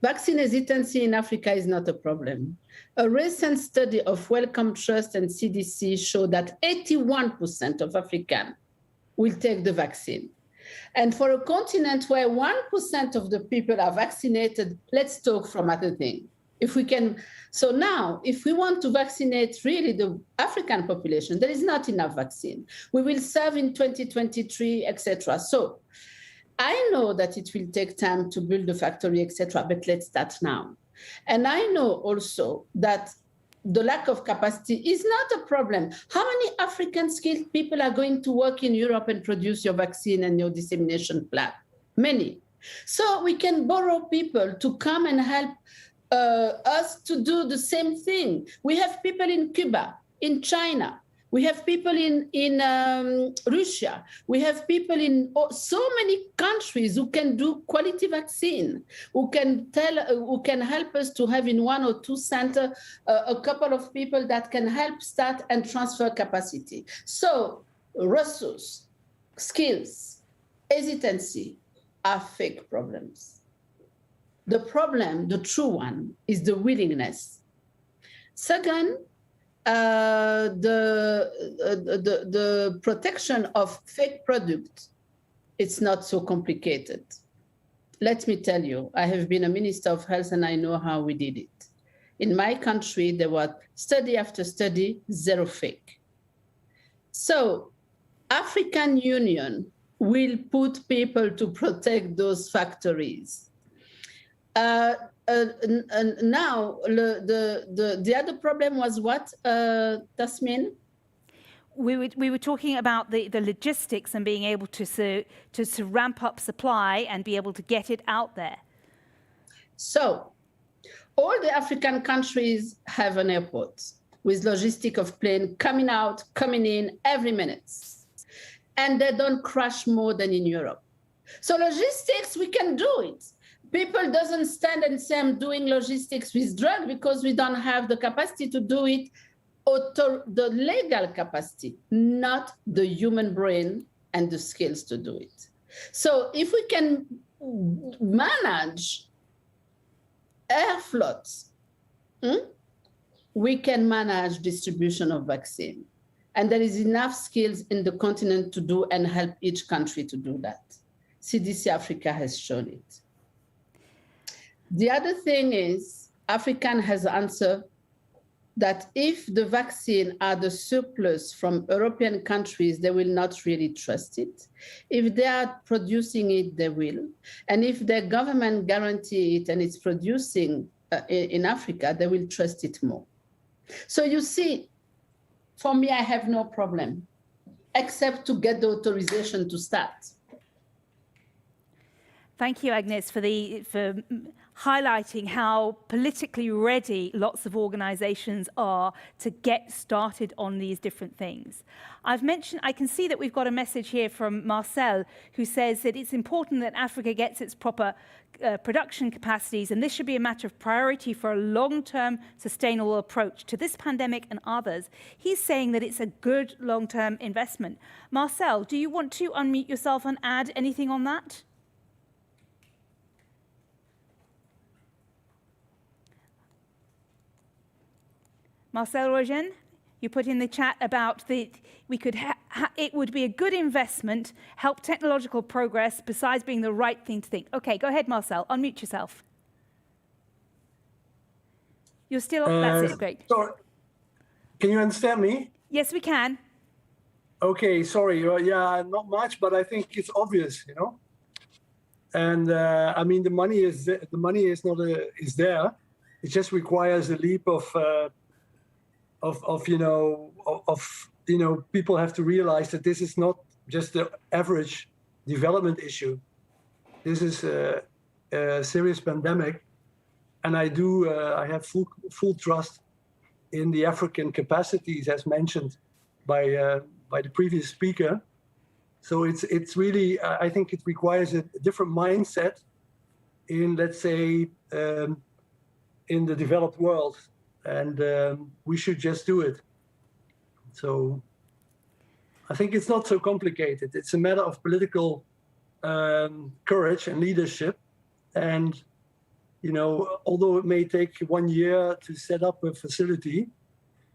Speaker 2: Vaccine hesitancy in Africa is not a problem. A recent study of Wellcome Trust and CDC showed that 81% of Africans will take the vaccine. And for a continent where 1% of the people are vaccinated, let's talk from other things. If we can, so now, if we want to vaccinate really the African population, there is not enough vaccine. We will serve in 2023, etc. So I know that it will take time to build the factory, etc., but let's start now. And I know also that the lack of capacity is not a problem. How many African skilled people are going to work in Europe and produce your vaccine and your dissemination plan? Many. So we can borrow people to come and help us to do the same thing. We have people in Cuba, in China. We have people in Russia. We have people in so many countries who can do quality vaccine, who can help us to have in one or two centers a couple of people that can help start and transfer capacity. So resources, skills, hesitancy are fake problems. The problem, the true one, is the willingness. Second, the protection of fake products, it's not so complicated. Let me tell you, I have been a minister of health and I know how we did it. In my country, there was study after study, zero fake. So African Union will put people to protect those factories. now the other problem was what, Tasmin?
Speaker 1: We were talking about the logistics and being able to ramp up supply and be able to get it out there.
Speaker 2: So all the African countries have an airport with logistic of plane coming out, coming in every minute. And they don't crash more than in Europe. So logistics, we can do it. People doesn't stand and say, I'm doing logistics with drug because we don't have the capacity to do it, or the legal capacity, not the human brain and the skills to do it. So if we can manage air floats, we can manage distribution of vaccine. And there is enough skills in the continent to do and help each country to do that. CDC Africa has shown it. The other thing is, African has answered that if the vaccine are the surplus from European countries, they will not really trust it. If they are producing it, they will. And if their government guarantee it and it's producing in Africa, they will trust it more. So you see, for me, I have no problem, except to get the authorization to start.
Speaker 1: Thank you, Agnes, for highlighting how politically ready lots of organizations are to get started on these different things. I can see that we've got a message here from Marcel, who says that it's important that Africa gets its proper production capacities, and this should be a matter of priority for a long-term sustainable approach to this pandemic and others. He's saying that it's a good long-term investment. Marcel, do you want to unmute yourself and add anything on that? Marcel Rogen, you put in the chat about it would be a good investment, help technological progress, besides being the right thing to think. Okay, go ahead, Marcel, unmute yourself. You're still, that's it, great.
Speaker 9: Sorry. Can you understand me?
Speaker 1: Yes, we can.
Speaker 9: Okay, sorry, yeah, not much, but I think it's obvious, you know? And I mean, the money is there. It just requires a leap of people have to realize that this is not just the average development issue. This is a serious pandemic, and I have full trust in the African capacities, as mentioned by the previous speaker. So it's really, I think it requires a different mindset in, let's say, in the developed world. And we should just do it. So I think it's not so complicated. It's a matter of political courage and leadership. And, you know, although it may take 1 year to set up a facility,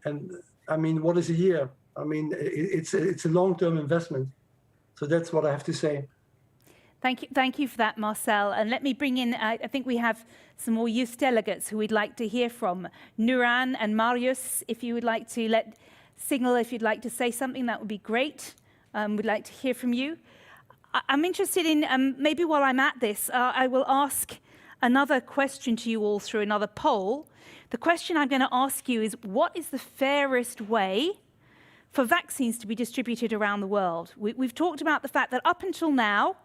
Speaker 9: and I mean, what is a year? I mean, it's a long-term investment. So that's what I have to say.
Speaker 1: Thank you for that, Marcel. And let me bring in, I think we have some more youth delegates who we'd like to hear from. Nuran and Marius, if you would like to signal if you'd like to say something, that would be great. We'd like to hear from you. I'm interested in, maybe while I'm at this, I will ask another question to you all through another poll. The question I'm going to ask you is, what is the fairest way for vaccines to be distributed around the world? We've talked about the fact that up until now,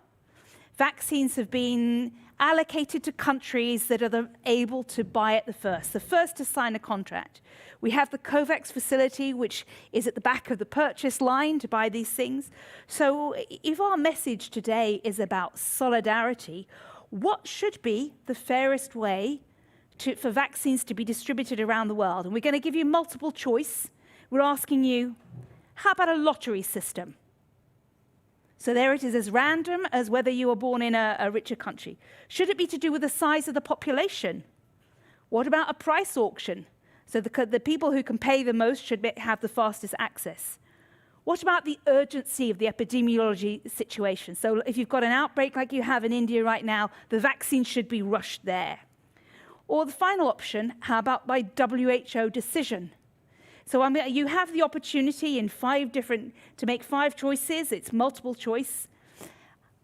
Speaker 1: vaccines have been allocated to countries that are able to buy it the first to sign a contract. We have the COVAX facility, which is at the back of the purchase line to buy these things. So if our message today is about solidarity, what should be the fairest way for vaccines to be distributed around the world? And we're going to give you multiple choice. We're asking you, how about a lottery system? So there it is, as random as whether you were born in a richer country. Should it be to do with the size of the population? What about a price auction? So the people who can pay the most should have the fastest access. What about the urgency of the epidemiology situation? So if you've got an outbreak like you have in India right now, the vaccine should be rushed there. Or the final option, how about by WHO decision? So you have the opportunity in to make 5 choices. It's multiple choice.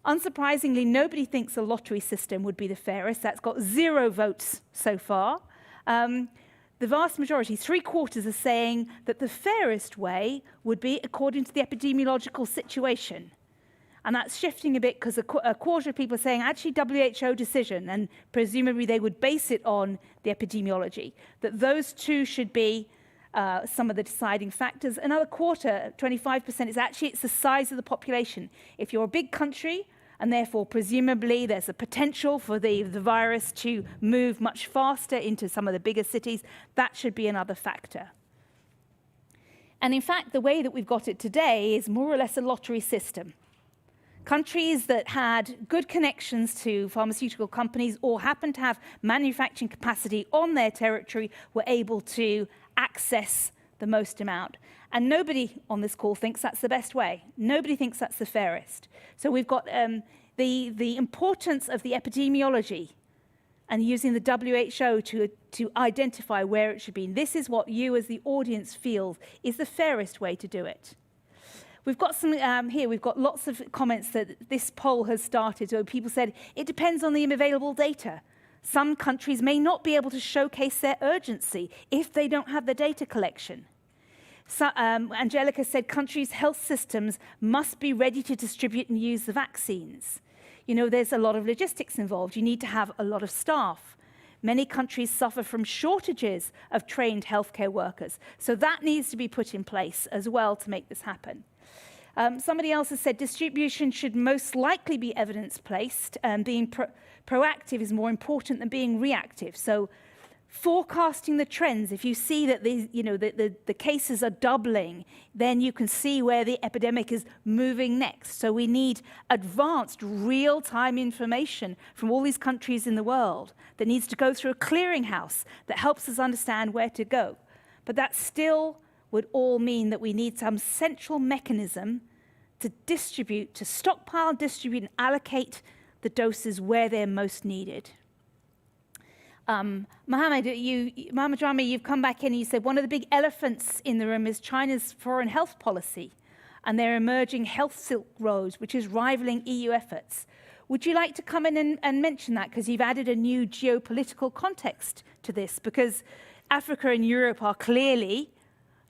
Speaker 1: Unsurprisingly, nobody thinks a lottery system would be the fairest. That's got 0 votes so far. The vast majority, 3/4, are saying that the fairest way would be according to the epidemiological situation. And that's shifting a bit because a quarter of people are saying actually WHO decision, and presumably they would base it on the epidemiology, that those two should be some of the deciding factors. Another quarter, 25%, is actually it's the size of the population. If you're a big country, and therefore presumably there's a potential for the virus to move much faster into some of the bigger cities, that should be another factor. And in fact, the way that we've got it today is more or less a lottery system. Countries that had good connections to pharmaceutical companies or happened to have manufacturing capacity on their territory were able to access the most amount. And nobody on this call thinks that's the best way. Nobody thinks that's the fairest. So we've got the importance of the epidemiology and using the WHO to identify where it should be. And this is what you as the audience feel is the fairest way to do it. We've got some here, we've got lots of comments that this poll has started. So people said, it depends on the available data. Some countries may not be able to showcase their urgency if they don't have the data collection. So, Angelica said countries' health systems must be ready to distribute and use the vaccines. You know, there's a lot of logistics involved. You need to have a lot of staff. Many countries suffer from shortages of trained healthcare workers. So that needs to be put in place as well to make this happen. Somebody else has said distribution should most likely be evidence-based, and being proactive is more important than being reactive. So forecasting the trends, if you see that the cases are doubling, then you can see where the epidemic is moving next. So we need advanced real-time information from all these countries in the world that needs to go through a clearinghouse that helps us understand where to go. But that still would all mean that we need some central mechanism to distribute, to stockpile, distribute, and allocate the doses where they're most needed. Mohammed Rami, you've come back in and you said one of the big elephants in the room is China's foreign health policy and their emerging health silk roads, which is rivaling EU efforts. Would you like to come in and mention that? Because you've added a new geopolitical context to this, because Africa and Europe are clearly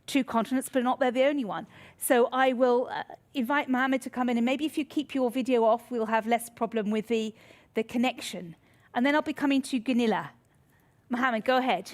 Speaker 1: two continents, but not they're the only one. So I will invite Mohammed to come in, and maybe if you keep your video off, we'll have less problem with the connection. And then I'll be coming to Gunilla. Mohammed, go ahead.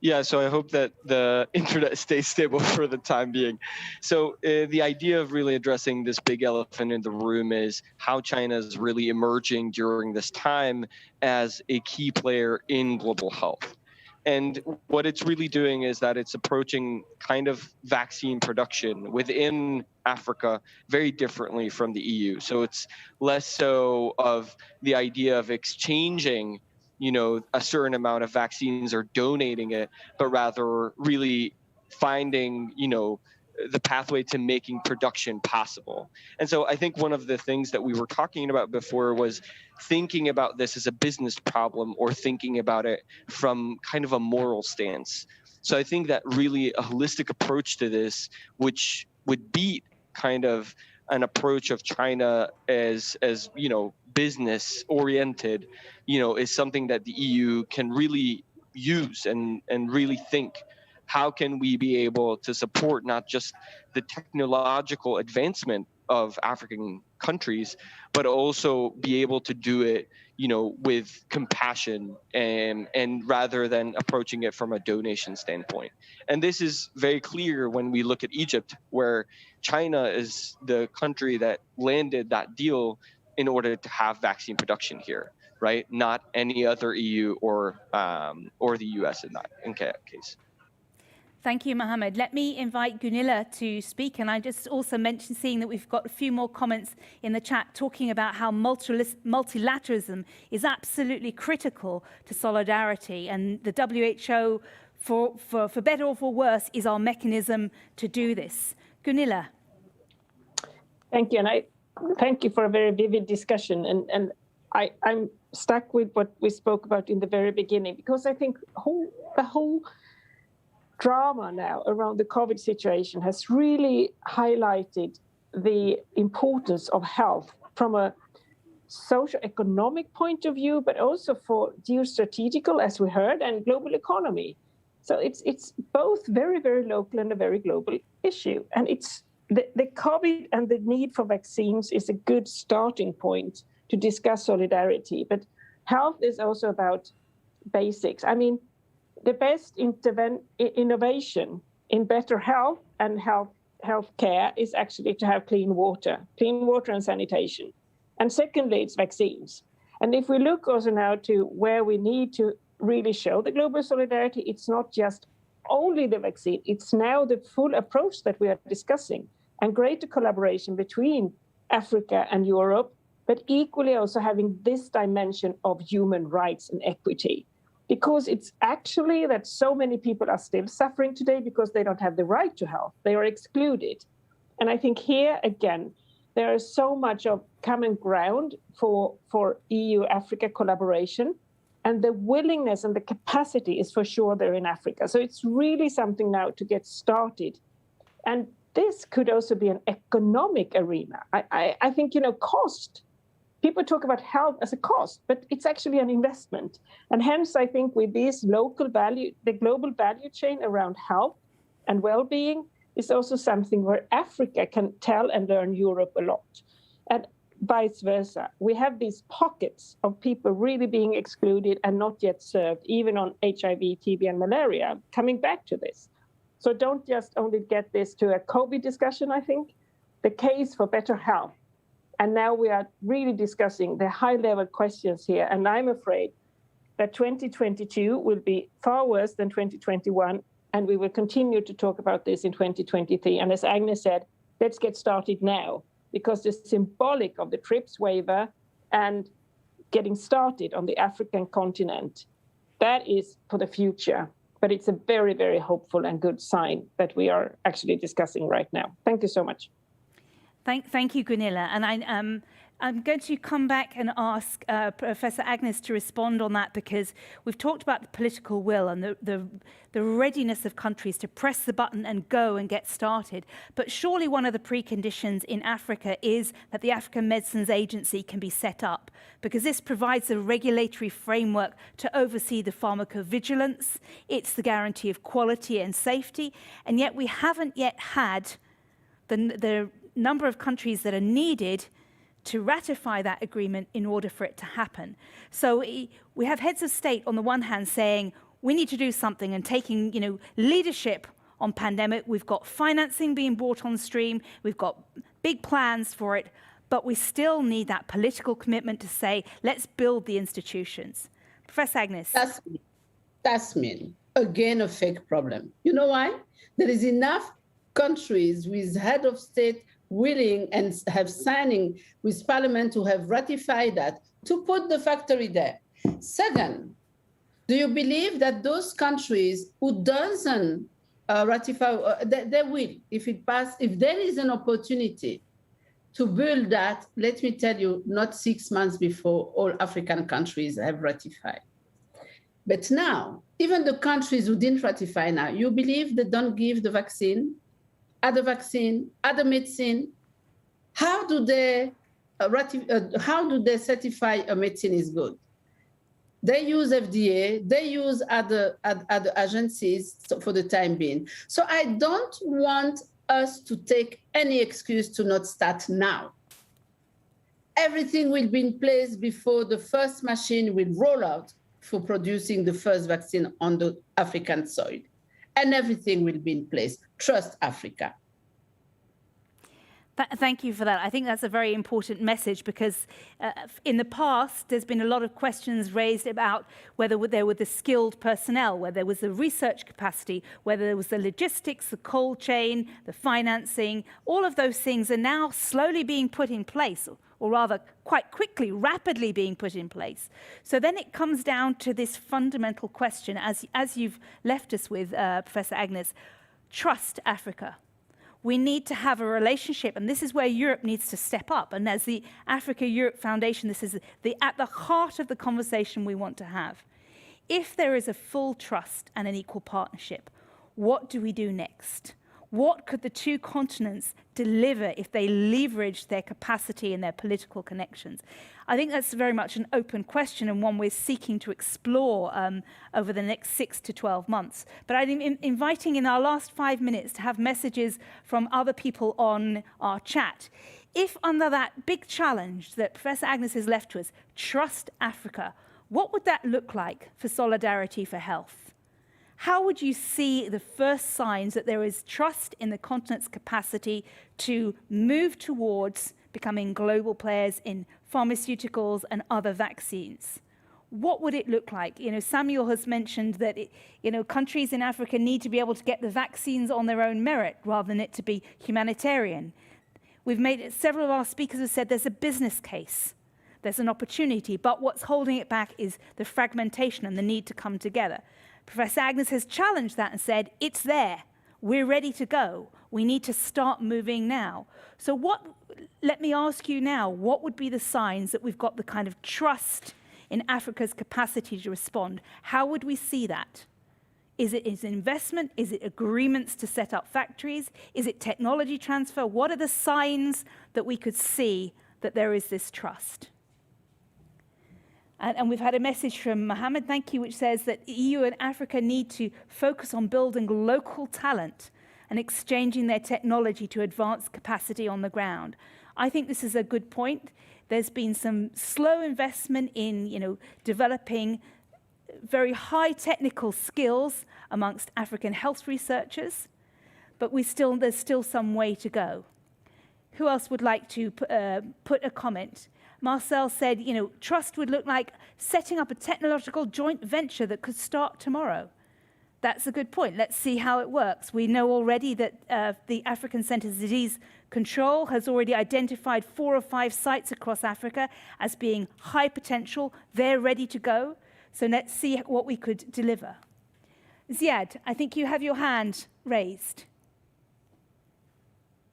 Speaker 8: Yeah, so I hope that the internet stays stable for the time being. So the idea of really addressing this big elephant in the room is how China is really emerging during this time as a key player in global health. And what it's really doing is that it's approaching kind of vaccine production within Africa very differently from the EU. So it's less so of the idea of exchanging, a certain amount of vaccines or donating it, but rather really finding, the pathway to making production possible. And so I think one of the things that we were talking about before was thinking about this as a business problem or thinking about it from kind of a moral stance. So I think that really a holistic approach to this, which would beat kind of an approach of China as business oriented, is something that the EU can really use and really think, how can we be able to support not just the technological advancement of African countries, but also be able to do it, with compassion and rather than approaching it from a donation standpoint. And this is very clear when we look at Egypt, where China is the country that landed that deal in order to have vaccine production here, right? Not any other EU or the US in that case.
Speaker 1: Thank you, Mohammed. Let me invite Gunilla to speak. And I just also mentioned, seeing that we've got a few more comments in the chat talking about how multilateralism is absolutely critical to solidarity. And the WHO, for better or for worse, is our mechanism to do this. Gunilla.
Speaker 3: Thank you. And I thank you for a very vivid discussion. And I'm stuck with what we spoke about in the very beginning, because I think the whole drama now around the COVID situation has really highlighted the importance of health from a socio-economic point of view, but also for geostrategical, as we heard, and global economy. So it's both very, very local and a very global issue. And it's the COVID and the need for vaccines is a good starting point to discuss solidarity. But health is also about basics. I mean, the best innovation in better health and health care is actually to have clean water and sanitation. And secondly, it's vaccines. And if we look also now to where we need to really show the global solidarity, it's not just only the vaccine, it's now the full approach that we are discussing and greater collaboration between Africa and Europe, but equally also having this dimension of human rights and equity. Because it's actually that so many people are still suffering today because they don't have the right to health. They are excluded. And I think here, again, there is so much of common ground for EU-Africa collaboration. And the willingness and the capacity is for sure there in Africa. So it's really something now to get started. And this could also be an economic arena. I think, cost. People talk about health as a cost, but it's actually an investment. And hence, I think with this local value, the global value chain around health and well-being is also something where Africa can tell and learn Europe a lot. And vice versa. We have these pockets of people really being excluded and not yet served, even on HIV, TB, and malaria, coming back to this. So don't just only get this to a COVID discussion, I think. The case for better health. And now we are really discussing the high-level questions here. And I'm afraid that 2022 will be far worse than 2021. And we will continue to talk about this in 2023. And as Agnes said, let's get started now, because the symbolic of the TRIPS waiver and getting started on the African continent, that is for the future. But it's a very, very hopeful and good sign that we are actually discussing right now. Thank you so much.
Speaker 1: Thank you, Gunilla. And I'm going to come back and ask Professor Agnes to respond on that, because we've talked about the political will and the readiness of countries to press the button and go and get started. But surely one of the preconditions in Africa is that the African Medicines Agency can be set up, because this provides a regulatory framework to oversee the pharmacovigilance. It's the guarantee of quality and safety. And yet we haven't yet had the number of countries that are needed to ratify that agreement in order for it to happen. So we have heads of state on the one hand saying we need to do something and taking leadership on pandemic. We've got financing being brought on stream. We've got big plans for it, but we still need that political commitment to say, let's build the institutions. Professor Agnes.
Speaker 2: That's again, a fake problem. You know why? There is enough countries with head of state willing and have signing with parliament to have ratified that, to put the factory there. Second, do you believe that those countries who doesn't ratify, they will, if it passes, if there is an opportunity to build that, let me tell you, not 6 months before all African countries have ratified. But now, even the countries who didn't ratify now, you believe they don't give the vaccine, other medicine? How do they certify a medicine is good? They use FDA, they use other agencies for the time being. So I don't want us to take any excuse to not start now. Everything will be in place before the first machine will roll out for producing the first vaccine on the African soil. And everything will be in place. Trust Africa.
Speaker 1: Thank you for that. I think that's a very important message, because in the past, there's been a lot of questions raised about whether there were the skilled personnel, whether there was the research capacity, whether there was the logistics, the cold chain, the financing. All of those things are now slowly being put in place, or rather quite quickly, rapidly being put in place. So then it comes down to this fundamental question, as you've left us with, Professor Agnes, trust Africa. We need to have a relationship, and this is where Europe needs to step up. And as the Africa-Europe Foundation, this is at the heart of the conversation we want to have. If there is a full trust and an equal partnership, what do we do next? What could the two continents deliver if they leveraged their capacity and their political connections? I think that's very much an open question and one we're seeking to explore over the next 6 to 12 months. But I'm inviting in our last 5 minutes to have messages from other people on our chat. If under that big challenge that Professor Agnes has left to us, trust Africa, what would that look like for Solidarity for Health? How would you see the first signs that there is trust in the continent's capacity to move towards becoming global players in pharmaceuticals and other vaccines? What would it look like? Samuel has mentioned that countries in Africa need to be able to get the vaccines on their own merit rather than it to be humanitarian. We've made it, several of our speakers have said there's a business case, there's an opportunity, but what's holding it back is the fragmentation and the need to come together. Professor Agnes has challenged that and said, it's there, we're ready to go, we need to start moving now. So let me ask you now, what would be the signs that we've got the kind of trust in Africa's capacity to respond? How would we see that? Is it investment? Is it agreements to set up factories? Is it technology transfer? What are the signs that we could see that there is this trust? And we've had a message from Mohammed, thank you, which says that EU and Africa need to focus on building local talent and exchanging their technology to advance capacity on the ground. I think this is a good point. There's been some slow investment in, developing very high technical skills amongst African health researchers, but there's still some way to go. Who else would like to put a comment? Marcel said, trust would look like setting up a technological joint venture that could start tomorrow. That's a good point. Let's see how it works. We know already that the African Centre for Disease Control has already identified 4 or 5 sites across Africa as being high potential. They're ready to go. So let's see what we could deliver. Ziad, I think you have your hand raised.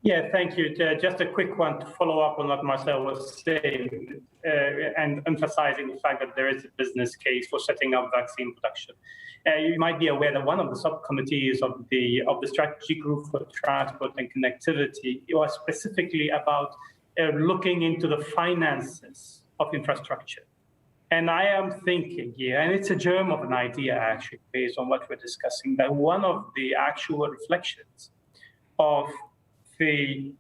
Speaker 6: Yeah, thank you. Just a quick one to follow up on what Marcel was saying and emphasizing the fact that there is a business case for setting up vaccine production. You might be aware that one of the subcommittees of the Strategy Group for Transport and Connectivity was specifically about looking into the finances of infrastructure. And I am thinking here, and it's a germ of an idea actually, based on what we're discussing, that one of the actual reflections of the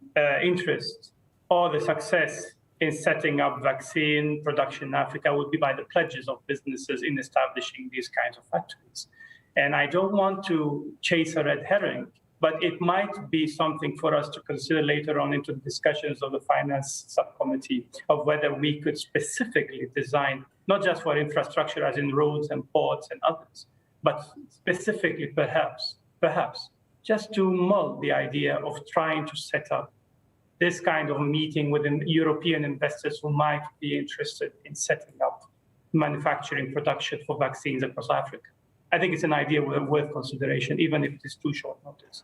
Speaker 6: interest or the success in setting up vaccine production in Africa would be by the pledges of businesses in establishing these kinds of factories. And I don't want to chase a red herring, but it might be something for us to consider later on into the discussions of the finance subcommittee of whether we could specifically design, not just for infrastructure as in roads and ports and others, but specifically perhaps just to mull the idea of trying to set up this kind of meeting with European investors who might be interested in setting up manufacturing production for vaccines across Africa. I think it's an idea worth consideration, even if it is too short notice.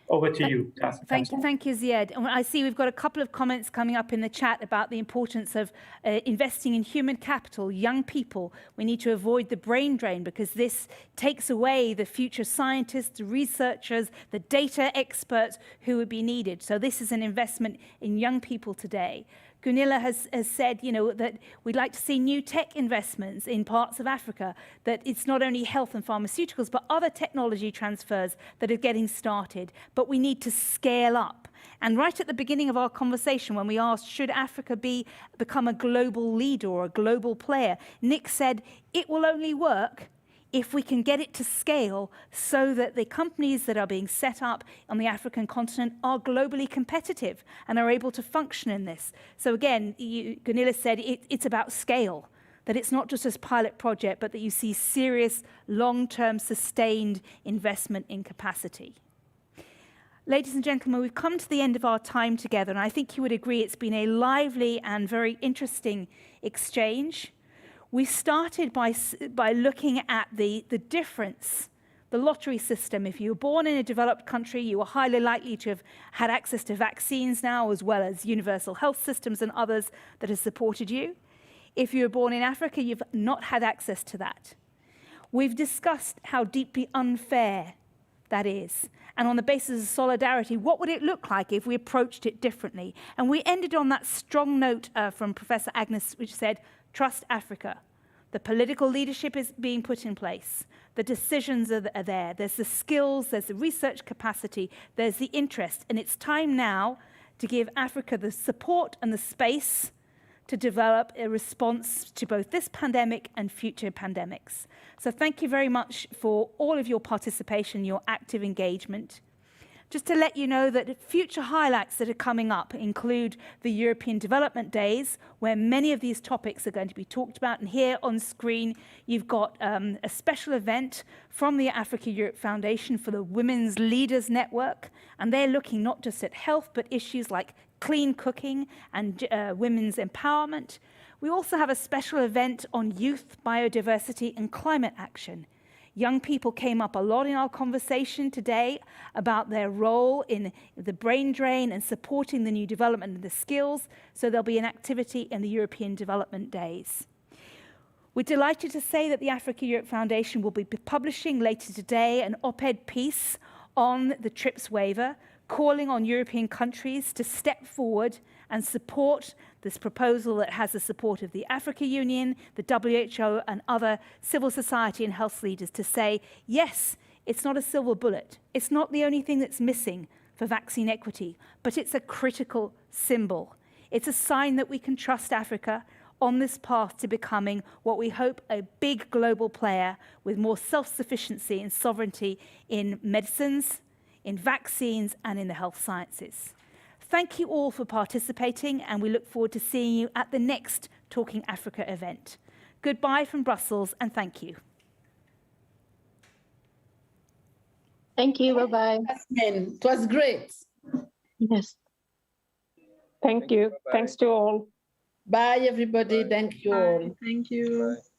Speaker 6: Over to you,
Speaker 1: Thank you, Ziad. And I see we've got a couple of comments coming up in the chat about the importance of investing in human capital, young people. We need to avoid the brain drain because this takes away the future scientists, researchers, the data experts who would be needed. So this is an investment in young people today. Gunilla has said, that we'd like to see new tech investments in parts of Africa, that it's not only health and pharmaceuticals, but other technology transfers that are getting started. But we need to scale up. And right at the beginning of our conversation, when we asked, should Africa become a global leader or a global player, Nick said, it will only work if we can get it to scale so that the companies that are being set up on the African continent are globally competitive and are able to function in this. So again, Gunilla said it's about scale, that it's not just a pilot project, but that you see serious long-term sustained investment in capacity. Ladies and gentlemen, we've come to the end of our time together, and I think you would agree it's been a lively and very interesting exchange. We started by looking at the difference, the lottery system. If you were born in a developed country, you were highly likely to have had access to vaccines now, as well as universal health systems and others that have supported you. If you were born in Africa, you've not had access to that. We've discussed how deeply unfair that is, And on the basis of solidarity, what would it look like if we approached it differently? And we ended on that strong note from Professor Agnes, which said, trust Africa. The political leadership is being put in place. The decisions are there. There's the skills, there's the research capacity, there's the interest. And it's time now to give Africa the support and the space to develop a response to both this pandemic and future pandemics. So thank you very much for all of your participation, your active engagement. Just to let you know that future highlights that are coming up include the European Development Days, where many of these topics are going to be talked about. And here on screen, you've got a special event from the Africa Europe Foundation for the Women's Leaders Network. And they're looking not just at health, but issues like clean cooking and women's empowerment. We also have a special event on youth, biodiversity, and climate action. Young people came up a lot in our conversation today about their role in the brain drain and supporting the new development of the skills. So there'll be an activity in the European Development Days. We're delighted to say that the Africa Europe Foundation will be publishing later today an op-ed piece on the TRIPS waiver, calling on European countries to step forward and support this proposal that has the support of the Africa Union, the WHO, and other civil society and health leaders to say, yes, it's not a silver bullet. It's not the only thing that's missing for vaccine equity, but it's a critical symbol. It's a sign that we can trust Africa on this path to becoming what we hope a big global player with more self-sufficiency and sovereignty in medicines, in vaccines, and in the health sciences. Thank you all for participating, and we look forward to seeing you at the next Talking Africa event. Goodbye from Brussels, and thank you.
Speaker 3: Thank you. Bye-bye.
Speaker 2: It was great.
Speaker 3: Yes. Thank you.
Speaker 8: Bye-bye.
Speaker 3: Thanks to all.
Speaker 2: Bye, everybody.
Speaker 8: Bye.
Speaker 2: Thank you all.
Speaker 5: Thank you.
Speaker 8: Bye.